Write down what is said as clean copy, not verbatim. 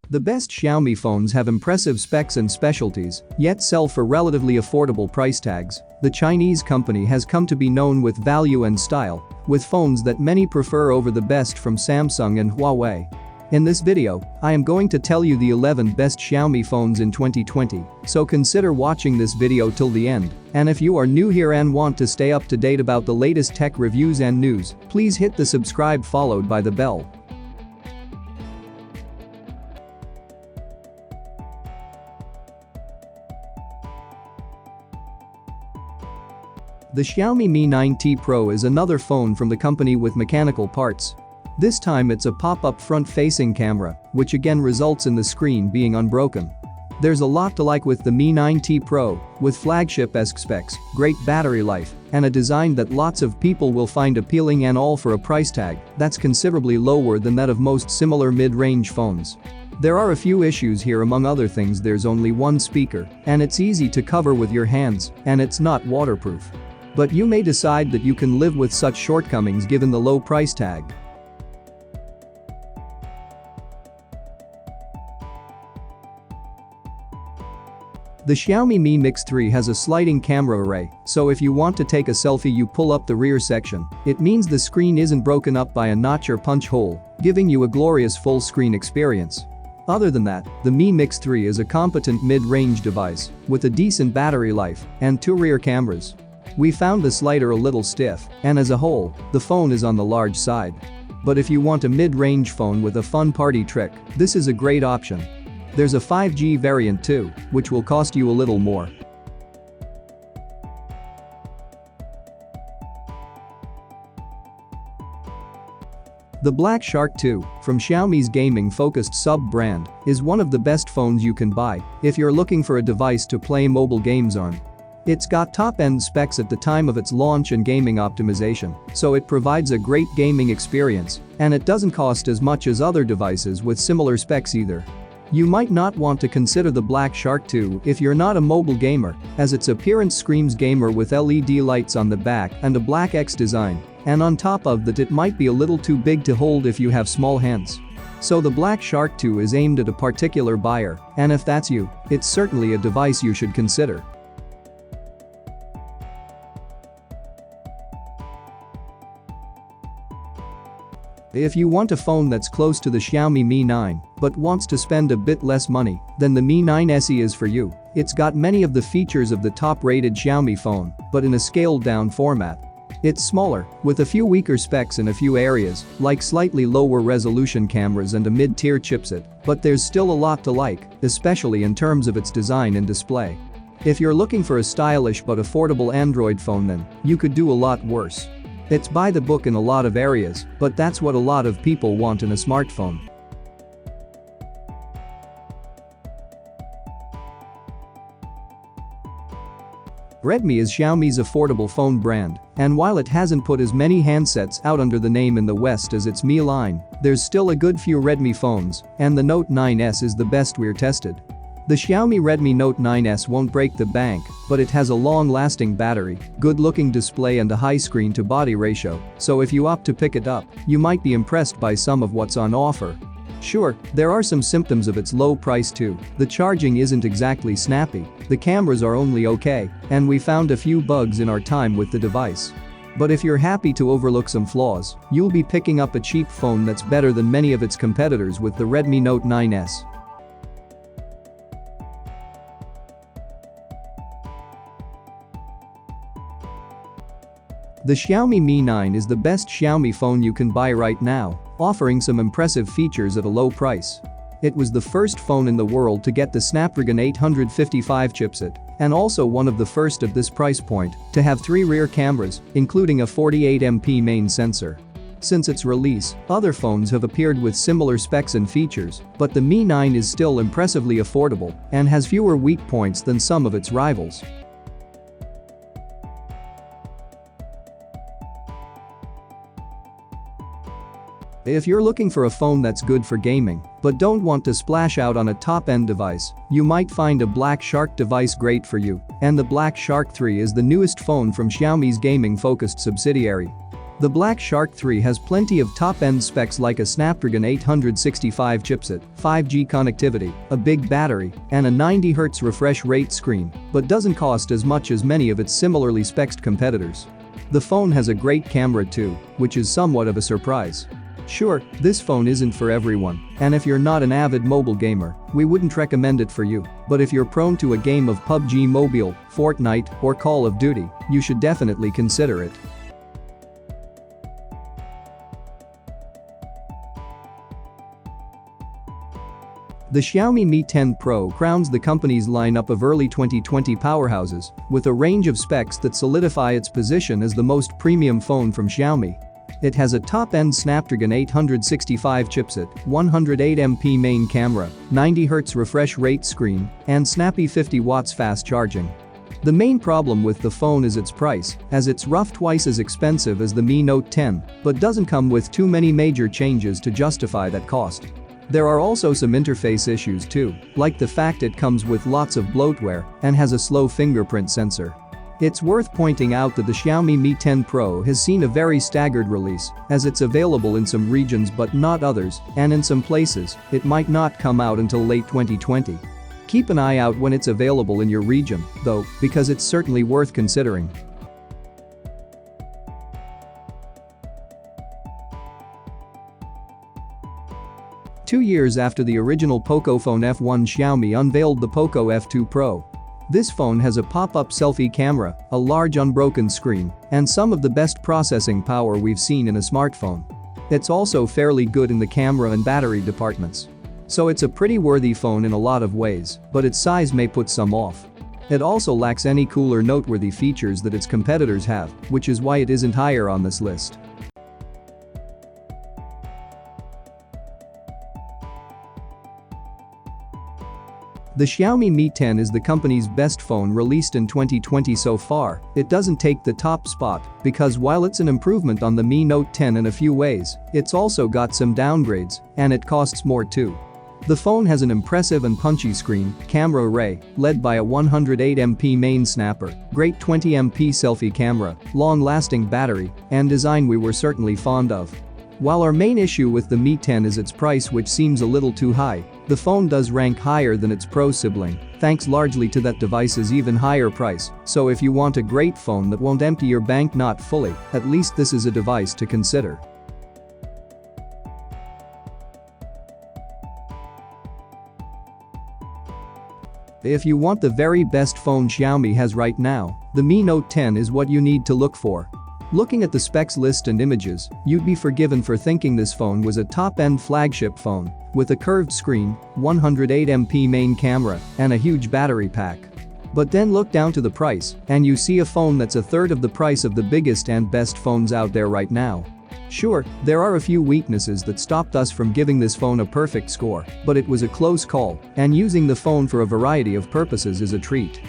The best Xiaomi phones have impressive specs and specialties, yet sell for relatively affordable price tags. The Chinese company has come to be known with value and style, with phones that many prefer over the best from Samsung and Huawei. In this video, I am going to tell you the 11 best Xiaomi phones in 2020, so consider watching this video till the end. And if you are new here and want to stay up to date about the latest tech reviews and news, please hit the subscribe followed by the bell. The Xiaomi Mi 9T Pro is another phone from the company with mechanical parts. This time it's a pop-up front-facing camera, which again results in the screen being unbroken. There's a lot to like with the Mi 9T Pro, with flagship-esque specs, great battery life, and a design that lots of people will find appealing, and all for a price tag that's considerably lower than that of most similar mid-range phones. There are a few issues here. Among other things, there's only one speaker, and it's easy to cover with your hands, and it's not waterproof. But you may decide that you can live with such shortcomings given the low price tag. The Xiaomi Mi Mix 3 has a sliding camera array, so if you want to take a selfie you pull up the rear section. It means the screen isn't broken up by a notch or punch hole, giving you a glorious full screen experience. Other than that, the Mi Mix 3 is a competent mid-range device, with a decent battery life and 2 rear cameras. We found the slider a little stiff, and as a whole, the phone is on the large side. But if you want a mid-range phone with a fun party trick, this is a great option. There's a 5G variant too, which will cost you a little more. The Blac Shark 2, from Xiaomi's gaming-focused sub-brand, is one of the best phones you can buy if you're looking for a device to play mobile games on. It's got top-end specs at the time of its launch and gaming optimization, so it provides a great gaming experience, and it doesn't cost as much as other devices with similar specs either. You might not want to consider the Blac Shark 2 if you're not a mobile gamer, as its appearance screams gamer with LED lights on the back and a black X design, and on top of that it might be a little too big to hold if you have small hands. So the Blac Shark 2 is aimed at a particular buyer, and if that's you, it's certainly a device you should consider. If you want a phone that's close to the Xiaomi Mi 9 but wants to spend a bit less money, then the Mi 9 SE is for you. It's got many of the features of the top-rated Xiaomi phone, but in a scaled-down format. It's smaller, with a few weaker specs in a few areas, like slightly lower resolution cameras and a mid-tier chipset, but there's still a lot to like, especially in terms of its design and display. If you're looking for a stylish but affordable Android phone, then you could do a lot worse. It's by the book in a lot of areas, but that's what a lot of people want in a smartphone. Redmi is Xiaomi's affordable phone brand, and while it hasn't put as many handsets out under the name in the West as its Mi line, there's still a good few Redmi phones, and the Note 9S is the best we're tested. The Xiaomi Redmi Note 9S won't break the bank, but it has a long-lasting battery, good-looking display and a high screen-to-body ratio, so if you opt to pick it up, you might be impressed by some of what's on offer. Sure, there are some symptoms of its low price too. The charging isn't exactly snappy, the cameras are only okay, and we found a few bugs in our time with the device. But if you're happy to overlook some flaws, you'll be picking up a cheap phone that's better than many of its competitors with the Redmi Note 9S. The Xiaomi Mi 9 is the best Xiaomi phone you can buy right now, offering some impressive features at a low price. It was the first phone in the world to get the Snapdragon 855 chipset, and also one of the first of this price point to have 3 rear cameras, including a 48MP main sensor. Since its release, other phones have appeared with similar specs and features, but the Mi 9 is still impressively affordable and has fewer weak points than some of its rivals. If you're looking for a phone that's good for gaming, but don't want to splash out on a top-end device, you might find a Blac Shark device great for you, and the Blac Shark 3 is the newest phone from Xiaomi's gaming-focused subsidiary. The Blac Shark 3 has plenty of top-end specs like a Snapdragon 865 chipset, 5G connectivity, a big battery, and a 90Hz refresh rate screen, but doesn't cost as much as many of its similarly spec'd competitors. The phone has a great camera too, which is somewhat of a surprise. Sure, this phone isn't for everyone, and if you're not an avid mobile gamer, we wouldn't recommend it for you, but if you're prone to a game of PUBG Mobile, Fortnite, or Call of Duty, you should definitely consider it. The Xiaomi Mi 10 Pro crowns the company's lineup of early 2020 powerhouses with a range of specs that solidify its position as the most premium phone from Xiaomi. It has a top-end Snapdragon 865 chipset, 108MP main camera, 90Hz refresh rate screen, and snappy 50 watts fast charging. The main problem with the phone is its price, as it's rough twice as expensive as the Mi Note 10, but doesn't come with too many major changes to justify that cost. There are also some interface issues too, like the fact it comes with lots of bloatware and has a slow fingerprint sensor. It's worth pointing out that the Xiaomi Mi 10 Pro has seen a very staggered release, as it's available in some regions but not others, and in some places, it might not come out until late 2020. Keep an eye out when it's available in your region, though, because it's certainly worth considering. Two years after the original Poco Phone F1, Xiaomi unveiled the Poco F2 Pro. This phone has a pop-up selfie camera, a large unbroken screen, and some of the best processing power we've seen in a smartphone. It's also fairly good in the camera and battery departments. So it's a pretty worthy phone in a lot of ways, but its size may put some off. It also lacks any cool or noteworthy features that its competitors have, which is why it isn't higher on this list. The Xiaomi Mi 10 is the company's best phone released in 2020 so far. It doesn't take the top spot because while it's an improvement on the Mi Note 10 in a few ways, it's also got some downgrades, and it costs more too. The phone has an impressive and punchy screen, camera array, led by a 108MP main snapper, great 20MP selfie camera, long-lasting battery, and design we were certainly fond of. While our main issue with the Mi 10 is its price, which seems a little too high, the phone does rank higher than its Pro sibling, thanks largely to that device's even higher price, so if you want a great phone that won't empty your bank, not fully, at least this is a device to consider. If you want the very best phone Xiaomi has right now, the Mi Note 10 is what you need to look for. Looking at the specs list and images, you'd be forgiven for thinking this phone was a top-end flagship phone with a curved screen, 108MP main camera, and a huge battery pack. But then look down to the price, and you see a phone that's a third of the price of the biggest and best phones out there right now. Sure, there are a few weaknesses that stopped us from giving this phone a perfect score, but it was a close call, and using the phone for a variety of purposes is a treat.